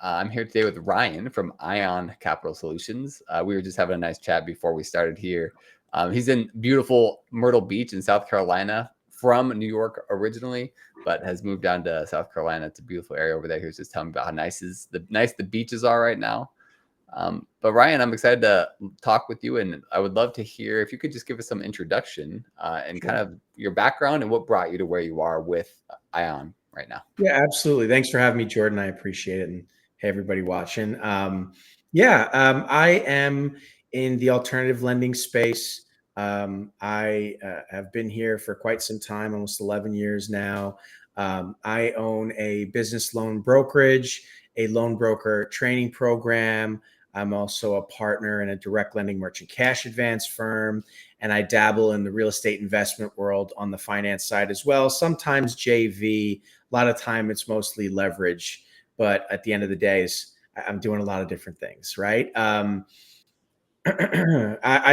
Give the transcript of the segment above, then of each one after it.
I'm here today with Ryan from Ion Capital Solutions. We were just having a nice chat before we started here. He's in beautiful Myrtle Beach in South Carolina, from New York originally, but has moved down to South Carolina. It's a beautiful area over there. He was just telling me about how nice the beaches are right now. But Ryan, I'm excited to talk with you, and I would love to hear if you could just give us some introduction and kind of your background and what brought you to where you are with Ion right now. Yeah, absolutely. Thanks for having me, Jordan. I appreciate it. And hey, everybody watching. I am in the alternative lending space. I have been here for quite some time, almost 11 years now. I own a business loan brokerage, a loan broker training program. I'm also a partner in a direct lending merchant cash advance firm, and I dabble in the real estate investment world on the finance side as well. Sometimes JV, a lot of time it's mostly leverage, but at the end of the day, I'm doing a lot of different things, right? I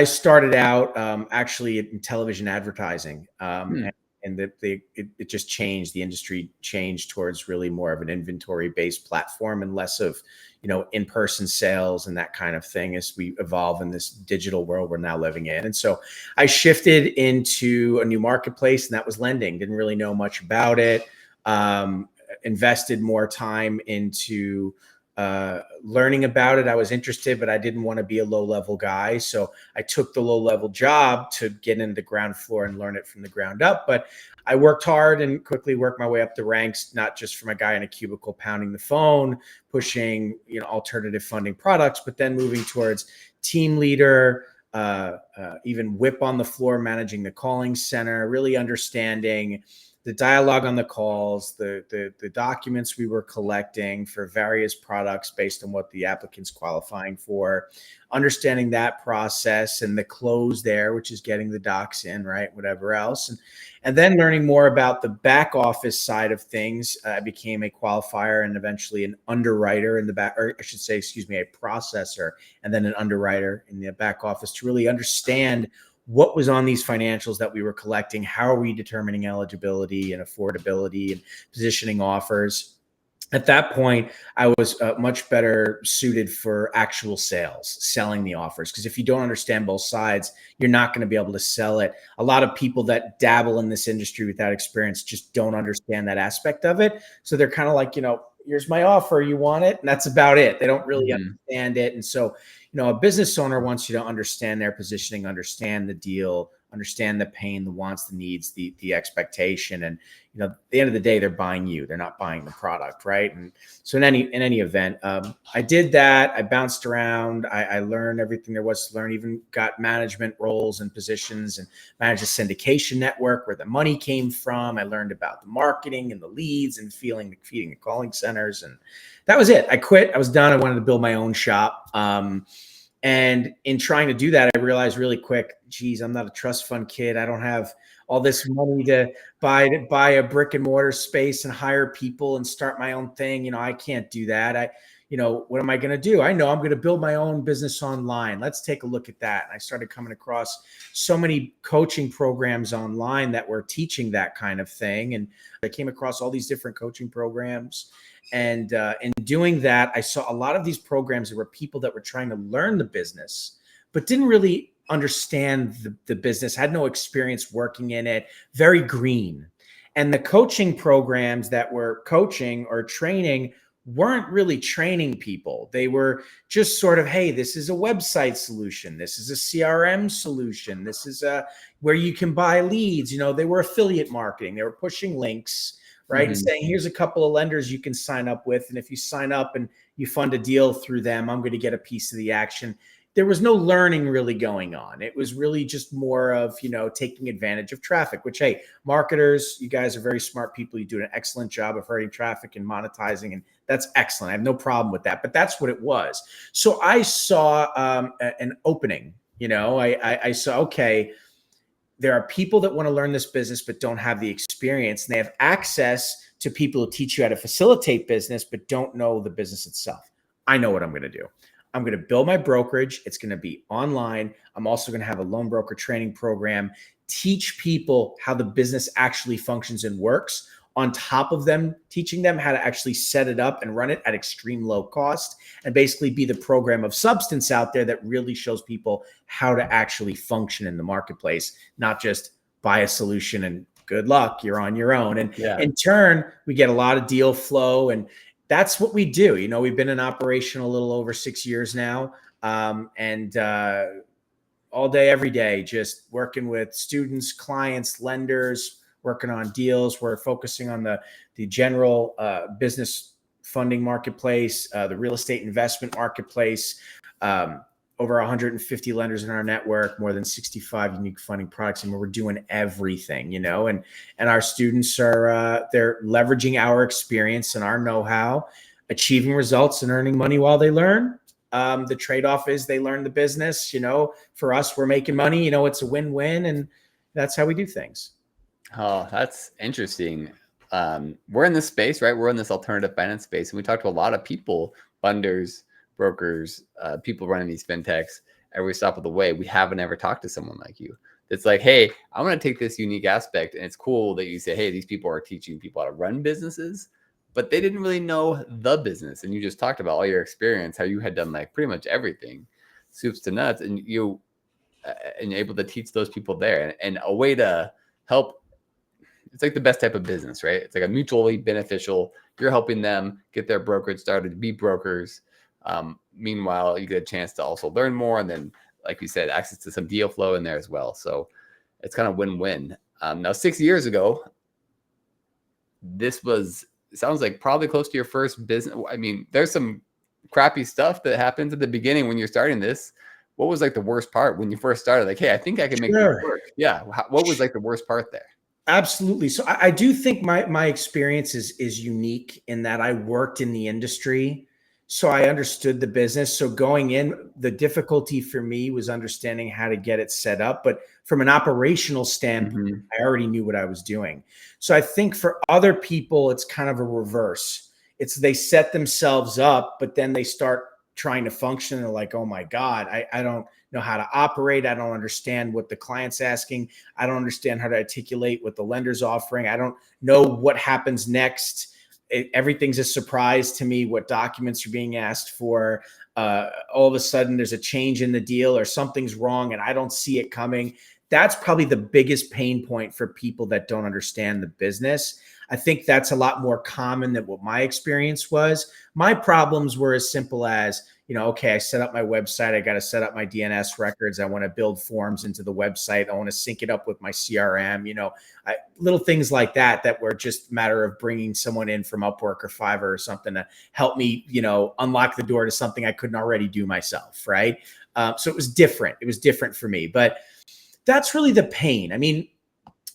started out actually in television advertising, and it just changed. The industry changed towards really more of an inventory-based platform and less of, in-person sales and that kind of thing as we evolve in this digital world we're now living in. And so I shifted into a new marketplace, and that was lending. Didn't really know much about it. Invested more time into learning about it. I was interested, but I didn't want to be a low-level guy. So I took the low-level job to get into the ground floor and learn it from the ground up. But I worked hard and quickly worked my way up the ranks, not just from a guy in a cubicle pounding the phone, pushing, alternative funding products, but then moving towards team leader, even whip on the floor, managing the calling center, really understanding the dialogue on the calls, the documents we were collecting for various products based on what the applicant's qualifying for, understanding that process and the close there, which is getting the docs in, right, whatever else. And then learning more about the back office side of things. I became a qualifier and eventually an underwriter in the back, or I should say, a processor, and then an underwriter in the back office to really understand what was on these financials that we were collecting, how are we determining eligibility and affordability and positioning offers. At that point, I was much better suited for actual sales, selling the offers. Because if you don't understand both sides, you're not going to be able to sell it. A lot of people that dabble in this industry without experience just don't understand that aspect of it. So they're kind of like, here's my offer, you want it? And that's about it. They don't really understand it. And so, a business owner wants you to understand their positioning, understand the deal, understand the pain, the wants, the needs, the expectation. And, at the end of the day, they're buying you. They're not buying the product, right? And so in any event, I did that. I bounced around. I learned everything there was to learn, even got management roles and positions and managed a syndication network where the money came from. I learned about the marketing and the leads and feeding the calling centers. And that was it. I quit. I was done. I wanted to build my own shop. And in trying to do that, I realized really quick, geez, I'm not a trust fund kid. I don't have all this money to buy a brick and mortar space and hire people and start my own thing. I can't do that. What am I going to do? I know I'm going to build my own business online. Let's take a look at that. And I started coming across so many coaching programs online that were teaching that kind of thing. And I came across all these different coaching programs. And in doing that, I saw a lot of these programs. There were people that were trying to learn the business, but didn't really understand the business, had no experience working in it, very green. And the coaching programs that were coaching or training weren't really training people. They were just sort of, hey, this is a website solution. This is a CRM solution. This is where you can buy leads. They were affiliate marketing. They were pushing links, right? And saying, here's a couple of lenders you can sign up with. And if you sign up and you fund a deal through them, I'm going to get a piece of the action. There was no learning really going on. It was really just more of, taking advantage of traffic, which, hey, marketers, you guys are very smart people. You do an excellent job of herding traffic and monetizing, and that's excellent. I have no problem with that, but that's what it was. So I saw an opening, I saw, okay, there are people that want to learn this business but don't have the experience, and they have access to people who teach you how to facilitate business but don't know the business itself. I know what I'm going to do. I'm going to build my brokerage. It's going to be online. I'm also going to have a loan broker training program, teach people how the business actually functions and works. on top of them teaching them how to actually set it up and run it at extreme low cost, and basically be the program of substance out there that really shows people how to actually function in the marketplace, not just buy a solution and good luck, you're on your own. And in turn, we get a lot of deal flow, and that's what we do. You know, we've been in operation a little over 6 years now, and all day, every day, just working with students, clients, lenders, working on deals. We're focusing on the general business funding marketplace, the real estate investment marketplace, over 150 lenders in our network, more than 65 unique funding products. And we're doing everything, you know, and our students are, they're leveraging our experience and our know-how, achieving results and earning money while they learn. The trade-off is they learn the business, you know. For us, we're making money, you know, it's a win-win, and that's how we do things. Oh, that's interesting. We're in this space, right? We're in this alternative finance space, and we talk to a lot of people, funders, brokers, people running these fintechs. Every stop of the way, we haven't ever talked to someone like you. It's like, hey, I'm going to take this unique aspect, and it's cool that you say, hey, these people are teaching people how to run businesses, but they didn't really know the business. And you just talked about all your experience, how you had done like pretty much everything, soups to nuts, and you're able to teach those people there, and a way to help. It's like the best type of business, right? It's like a mutually beneficial. You're helping them get their brokerage started to be brokers. Meanwhile, you get a chance to also learn more. And then, like you said, access to some deal flow in there as well. So it's kind of win-win. Now, 6 years ago, it sounds like probably close to your first business. I mean, there's some crappy stuff that happens at the beginning when you're starting this. What was like the worst part when you first started? Like, hey, I think I can make this work. Yeah. What was like the worst part there? Absolutely. So I do think my experience is unique in that I worked in the industry, so I understood the business. So going in, the difficulty for me was understanding how to get it set up. But from an operational standpoint, I already knew what I was doing. So I think for other people, it's kind of a reverse. It's they set themselves up, but then they start trying to function. And they're like, oh my God, I don't know how to operate. I don't understand what the client's asking. I don't understand how to articulate what the lender's offering. I don't know what happens next. Everything's a surprise to me, what documents are being asked for. All of a sudden there's a change in the deal or something's wrong and I don't see it coming. That's probably the biggest pain point for people that don't understand the business. I think that's a lot more common than what my experience was. My problems were as simple as, you know, okay, I set up my website. I got to set up my DNS records. I want to build forms into the website. I want to sync it up with my CRM, you know, little things like that were just a matter of bringing someone in from Upwork or Fiverr or something to help me, you know, unlock the door to something I couldn't already do myself. Right. So it was different. It was different for me, but that's really the pain. I mean,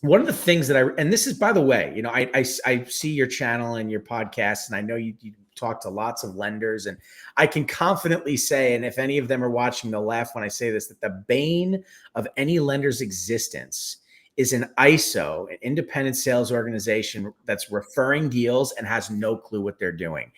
one of the things that and this is, by the way, you know, I see your channel and your podcast, and I know you talk to lots of lenders, and I can confidently say, and if any of them are watching, they'll laugh when I say this, that the bane of any lender's existence is an ISO, an independent sales organization that's referring deals and has no clue what they're doing.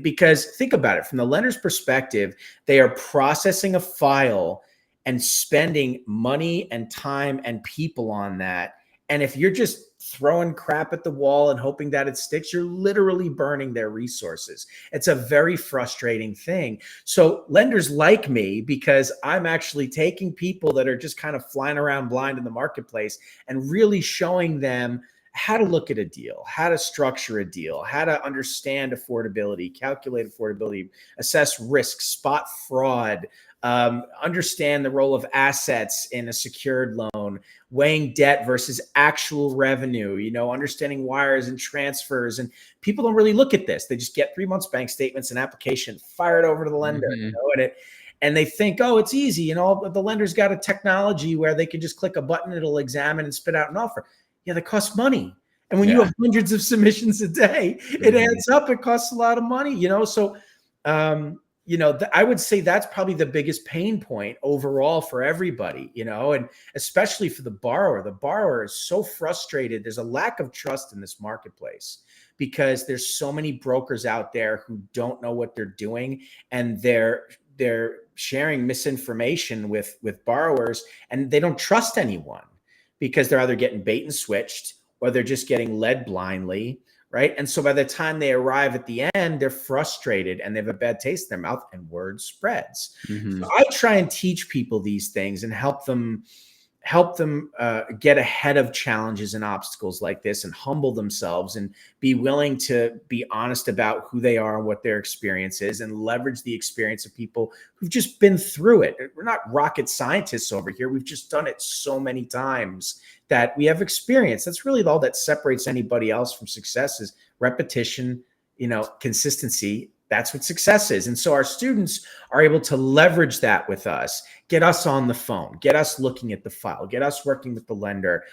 Because think about it, from the lender's perspective, they are processing a file and spending money and time and people on that. And if you're just throwing crap at the wall and hoping that it sticks, you're literally burning their resources. It's a very frustrating thing. So lenders like me, because I'm actually taking people that are just kind of flying around blind in the marketplace and really showing them how to look at a deal, how to structure a deal, how to understand affordability, calculate affordability, assess risk, spot fraud, understand the role of assets in a secured loan, weighing debt versus actual revenue, you know, understanding wires and transfers. And people don't really look at this. They just get 3 months bank statements and application, fire it over to the lender, you know, and they think, oh, it's easy. You know, the lender's got a technology where they can just click a button, it'll examine and spit out an offer. Yeah, that costs money. And when you have hundreds of submissions a day, it adds up. It costs a lot of money, you know? So, you know, I would say that's probably the biggest pain point overall for everybody, you know, and especially for the borrower. The borrower is so frustrated. There's a lack of trust in this marketplace because there's so many brokers out there who don't know what they're doing, and they're sharing misinformation with borrowers, and they don't trust anyone because they're either getting bait and switched, or they're just getting led blindly, right? And so by the time they arrive at the end, they're frustrated and they have a bad taste in their mouth, and word spreads. Mm-hmm. So I try and teach people these things and help them get ahead of challenges and obstacles like this, and humble themselves and be willing to be honest about who they are and what their experience is, and leverage the experience of people who've just been through it. We're not rocket scientists over here. We've just done it so many times that we have experience. That's really all that separates anybody else from success, is repetition, consistency. That's what success is. And so our students are able to leverage that with us, get us on the phone, get us looking at the file, get us working with the lender.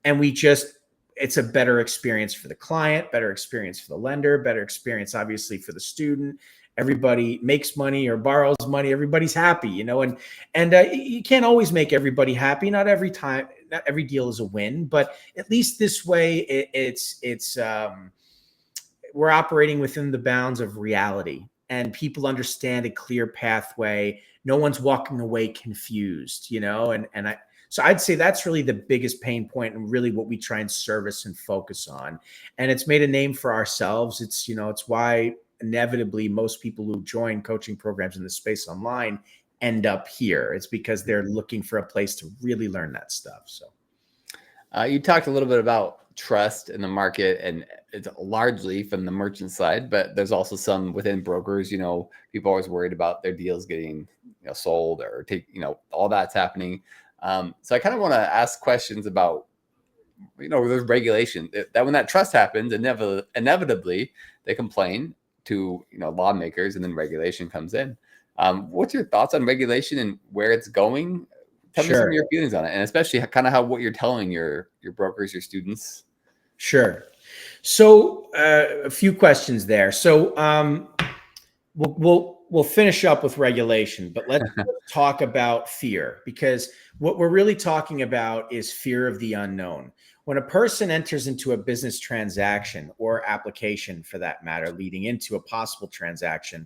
And it's a better experience for the client, better experience for the lender, better experience, obviously, for the student. Everybody makes money or borrows money. Everybody's happy, and you can't always make everybody happy. Not every time, not every deal is a win, but at least this way we're operating within the bounds of reality, and people understand a clear pathway. No one's walking away confused, so I'd say that's really the biggest pain point, and really what we try and service and focus on. And it's made a name for ourselves. It's why inevitably most people who join coaching programs in the space online end up here. It's because they're looking for a place to really learn that stuff. So you talked a little bit about trust in the market, and it's largely from the merchant side, but there's also some within brokers. People are always worried about their deals getting sold or all that's happening. So I kind of want to ask questions about there's regulation that when that trust happens, inevitably they complain to lawmakers, and then regulation comes in. What's your thoughts on regulation and where it's going? Tell me some of your feelings on it, and especially kind of what you're telling your brokers, your students. Sure. So a few questions there. So we'll finish up with regulation, but let's talk about fear, because what we're really talking about is fear of the unknown. When a person enters into a business transaction, or application for that matter, leading into a possible transaction,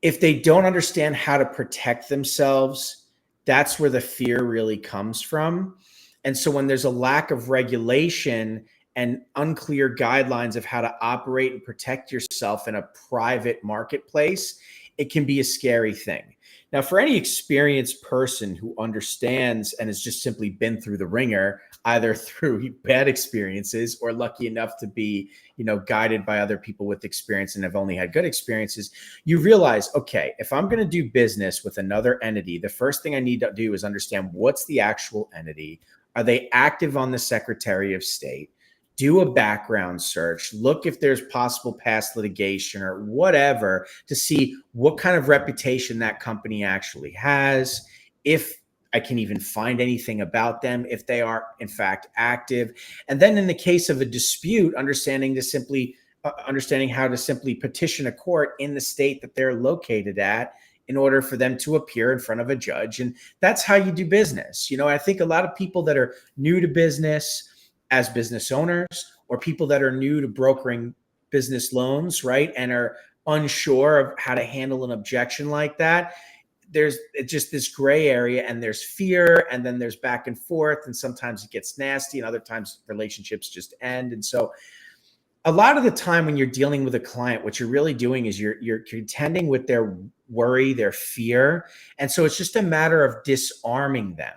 if they don't understand how to protect themselves, that's where the fear really comes from. And so when there's a lack of regulation and unclear guidelines of how to operate and protect yourself in a private marketplace, it can be a scary thing. Now, for any experienced person who understands and has just simply been through the ringer, either through bad experiences or lucky enough to be, guided by other people with experience and have only had good experiences, you realize, okay, if I'm going to do business with another entity, the first thing I need to do is understand what's the actual entity. Are they active on the Secretary of State? Do a background search, look if there's possible past litigation or whatever to see what kind of reputation that company actually has, if I can even find anything about them, if they are in fact active. And then in the case of a dispute, understanding how to simply petition a court in the state that they're located at in order for them to appear in front of a judge. And that's how you do business. I think a lot of people that are new to business as business owners, or people that are new to brokering business loans, right, and are unsure of how to handle an objection like that, there's just this gray area, and there's fear, and then there's back and forth, and sometimes it gets nasty, and other times relationships just end. And so a lot of the time when you're dealing with a client, what you're really doing is you're contending with their worry, their fear. And so it's just a matter of disarming them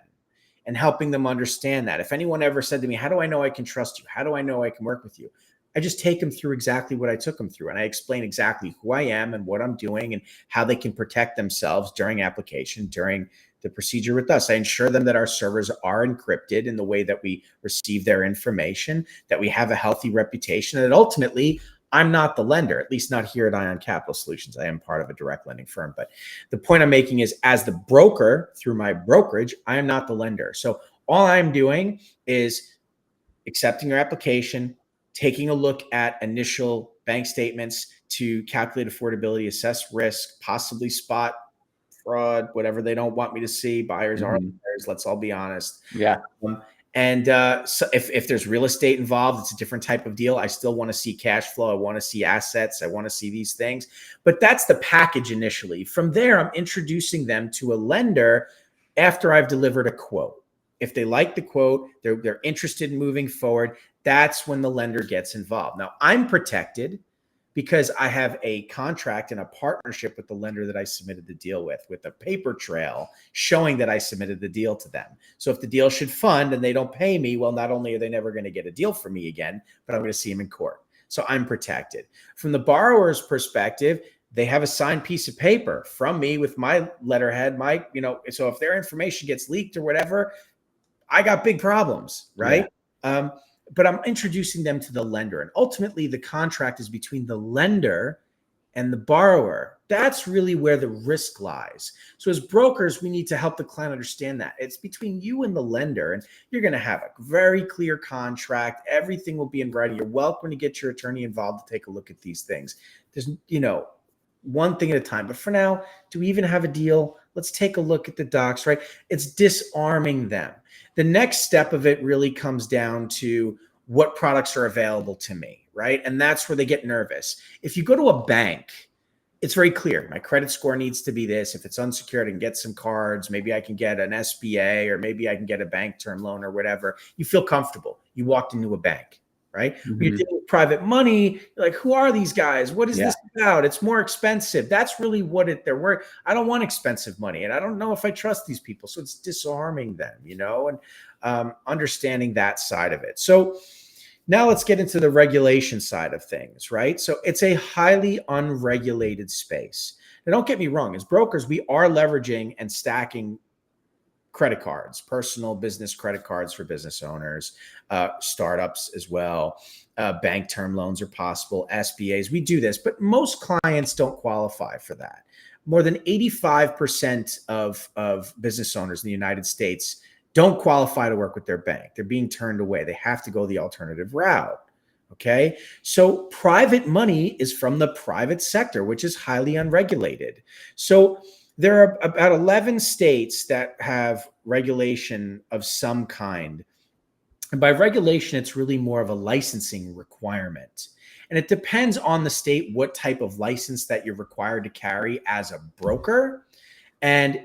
and helping them understand that. If anyone ever said to me, how do I know I can trust you? How do I know I can work with you? I just take them through exactly what I took them through. And I explain exactly who I am and what I'm doing and how they can protect themselves during application, during the procedure with us. I ensure them that our servers are encrypted in the way that we receive their information, that we have a healthy reputation, and that ultimately I'm not the lender, at least not here at Ion Capital Solutions. I am part of a direct lending firm. But the point I'm making is, as the broker through my brokerage, I am not the lender. So all I'm doing is accepting your application, taking a look at initial bank statements to calculate affordability, assess risk, possibly spot fraud, whatever they don't want me to see. Buyers are buyers, let's all be honest. Yeah. So if there's real estate involved, it's a different type of deal. I still want to see cash flow. I want to see assets. I want to see these things. But that's the package initially. From there, I'm introducing them to a lender after I've delivered a quote. If they like the quote, they're interested in moving forward, that's when the lender gets involved. Now, I'm protected because I have a contract and a partnership with the lender that I submitted the deal with a paper trail showing that I submitted the deal to them. So if the deal should fund and they don't pay me, well, not only are they never going to get a deal from me again, but I'm going to see them in court. So I'm protected. From the borrower's perspective, they have a signed piece of paper from me with my letterhead, so if their information gets leaked or whatever, I got big problems, right? Yeah. But I'm introducing them to the lender. And ultimately, the contract is between the lender and the borrower. That's really where the risk lies. So as brokers, we need to help the client understand that. It's between you and the lender, and you're going to have a very clear contract. Everything will be in writing. You're welcome to get your attorney involved to take a look at these things. There's, one thing at a time. But for now, do we even have a deal? Let's take a look at the docs, right? It's disarming them. The next step of it really comes down to what products are available to me, right? And that's where they get nervous. If you go to a bank, it's very clear. My credit score needs to be this. If it's unsecured, I can get some cards. Maybe I can get an SBA, or maybe I can get a bank term loan or whatever. You feel comfortable. You walked into a bank, right? Mm-hmm. When you're dealing with private money, you're like, who are these guys? What is this about? It's more expensive. That's really what they're worth. I don't want expensive money, and I don't know if I trust these people. So it's disarming them, and understanding that side of it. So now let's get into the regulation side of things, right? So it's a highly unregulated space. Now, don't get me wrong. As brokers, we are leveraging and stacking credit cards, personal business credit cards for business owners, startups as well. Bank term loans are possible, SBAs. We do this, but most clients don't qualify for that. More than 85% of business owners in the United States don't qualify to work with their bank. They're being turned away. They have to go the alternative route. Okay. So private money is from the private sector, which is highly unregulated. So there are about 11 states that have regulation of some kind. And by regulation, it's really more of a licensing requirement. And it depends on the state what type of license that you're required to carry as a broker. And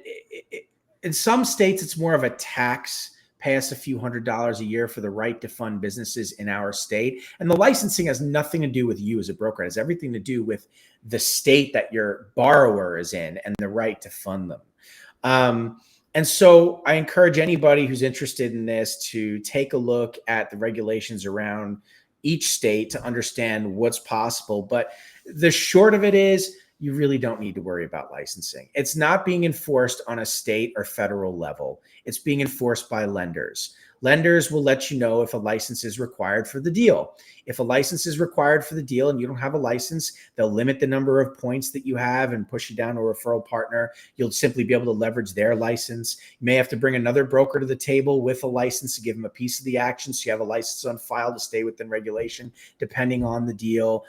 in some states, it's more of a tax. Pay us a few $100s a year for the right to fund businesses in our state. And the licensing has nothing to do with you as a broker. It has everything to do with the state that your borrower is in and the right to fund them. And so I encourage anybody who's interested in this to take a look at the regulations around each state to understand what's possible. But the short of it is, you really don't need to worry about licensing. It's not being enforced on a state or federal level. It's being enforced by lenders. Lenders will let you know if a license is required for the deal. If a license is required for the deal and you don't have a license, they'll limit the number of points that you have and push you down to a referral partner. You'll simply be able to leverage their license. You may have to bring another broker to the table with a license to give them a piece of the action. So you have a license on file to stay within regulation, depending on the deal.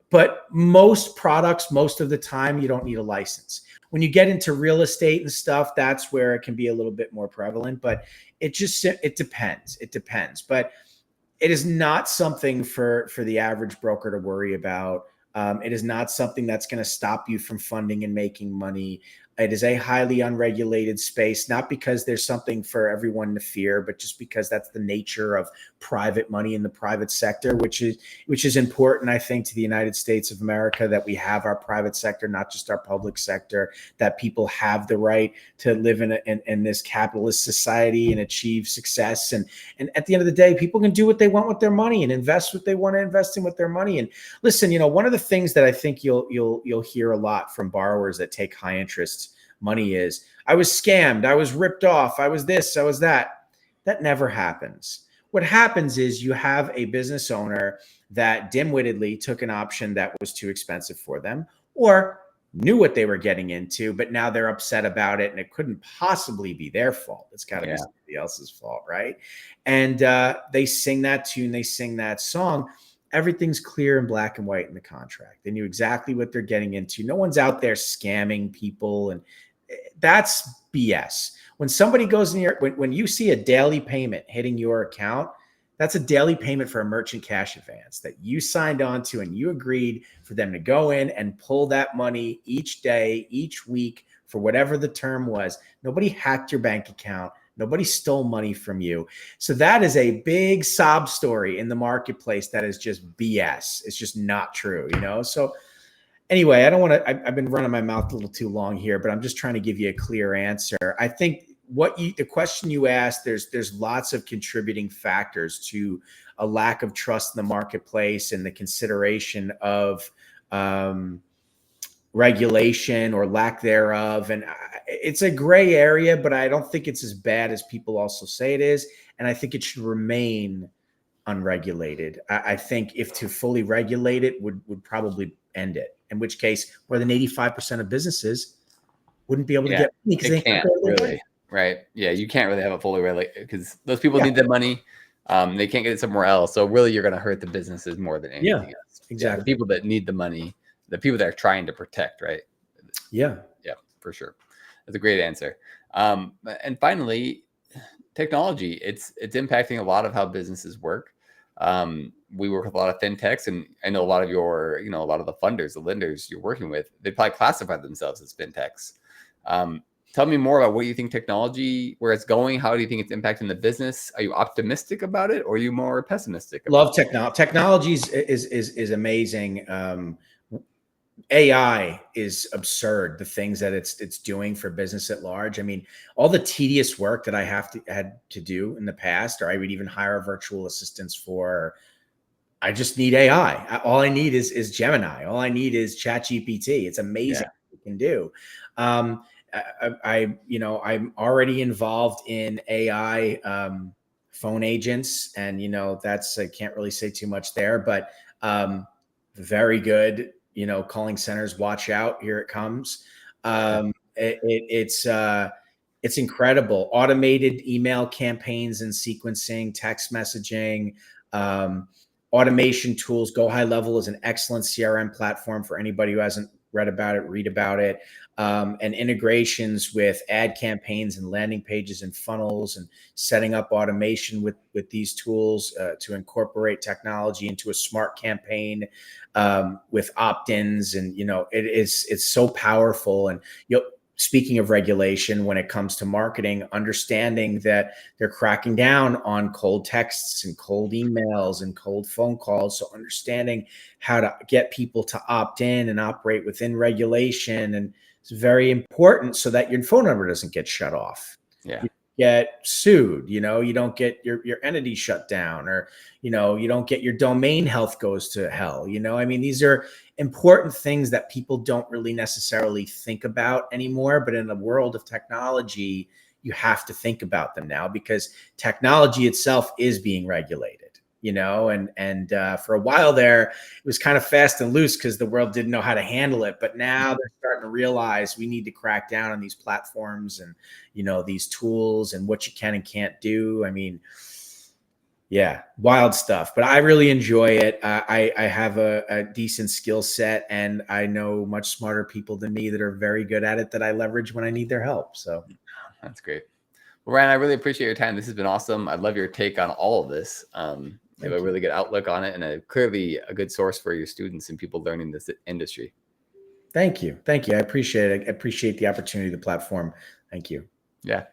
But most products, most of the time, you don't need a license. When you get into real estate and stuff, that's where it can be a little bit more prevalent, but it depends. It depends, but it is not something for the average broker to worry about. It is not something that's going to stop you from funding and making money. It is a highly unregulated space, not because there's something for everyone to fear, but just because that's the nature of private money in the private sector, which is important, I think, to the United States of America, that we have our private sector, not just our public sector, that people have the right to live in this capitalist society and achieve success. And at the end of the day, people can do what they want with their money and invest what they want to invest in with their money. And listen, one of the things that I think you'll hear a lot from borrowers that take high interest money is, I was scammed, I was ripped off, I was this, I was that. That never happens. What happens is you have a business owner that dim-wittedly took an option that was too expensive for them, or knew what they were getting into, but now they're upset about it and it couldn't possibly be their fault. It's got to be somebody else's fault, right? And they sing that tune, they sing that song. Everything's clear and black and white in the contract. They knew exactly what they're getting into. No one's out there scamming people, and that's BS. When somebody goes in here, when you see a daily payment hitting your account, that's a daily payment for a merchant cash advance that you signed on to, and you agreed for them to go in and pull that money each day, each week, for whatever the term was. Nobody hacked your bank account. Nobody stole money from you. So that is a big sob story in the marketplace that is just BS. It's just not true, you know? So anyway, I don't want to, I've been running my mouth a little too long here, but I'm just trying to give you a clear answer. I think the question you asked, there's lots of contributing factors to a lack of trust in the marketplace and the consideration of regulation or lack thereof. And it's a gray area, but I don't think it's as bad as people also say it is. And I think it should remain unregulated. I think if to fully regulate it would probably end it, in which case more than 85% of businesses wouldn't be able to get money because they can't really, right? Yeah, you can't really have a fully regulated because those people need the money. They can't get it somewhere else. So really you're going to hurt the businesses more than anything else. Exactly. The people that need the money, the people that are trying to protect, right? Yeah, for sure. That's a great answer. And finally, technology, it's impacting a lot of how businesses work. We work with a lot of fintechs, and I know a lot of your, a lot of the funders, the lenders you're working with, they probably classify themselves as fintechs. Tell me more about what you think technology, where it's going. How do you think it's impacting the business? Are you optimistic about it, or are you more pessimistic? Love technology. Technology is amazing. AI is absurd. The things that it's doing for business at large. I mean, all the tedious work that I had to do in the past, or I would even hire virtual assistants for. I just need AI. All I need is Gemini. All I need is ChatGPT. It's amazing what it can do. I'm already involved in AI phone agents, and that's, I can't really say too much there, but very good. Calling centers, watch out, here it comes. It's incredible. Automated email campaigns and sequencing, text messaging, automation tools. Go High Level is an excellent CRM platform for anybody who hasn't read about it, read about it. And integrations with ad campaigns and landing pages and funnels, and setting up automation with these tools to incorporate technology into a smart campaign with opt-ins. And, it's so powerful. And, speaking of regulation, when it comes to marketing, understanding that they're cracking down on cold texts and cold emails and cold phone calls. So understanding how to get people to opt in and operate within regulation. And it's very important so that your phone number doesn't get shut off. Yeah. You get sued, you don't get your entity shut down, or, you don't get your domain health goes to hell. I mean, these are important things that people don't really necessarily think about anymore. But in the world of technology, you have to think about them now, because technology itself is being regulated. And for a while there, it was kind of fast and loose because the world didn't know how to handle it. But now they're starting to realize we need to crack down on these platforms and, these tools and what you can and can't do. I mean, yeah, wild stuff. But I really enjoy it. I have a decent skill set, and I know much smarter people than me that are very good at it that I leverage when I need their help. So that's great. Well, Ryan, I really appreciate your time. This has been awesome. I love your take on all of this. You have a really good outlook on it, and clearly a good source for your students and people learning this industry. Thank you. I appreciate it. I appreciate the opportunity, the platform. Thank you. Yeah.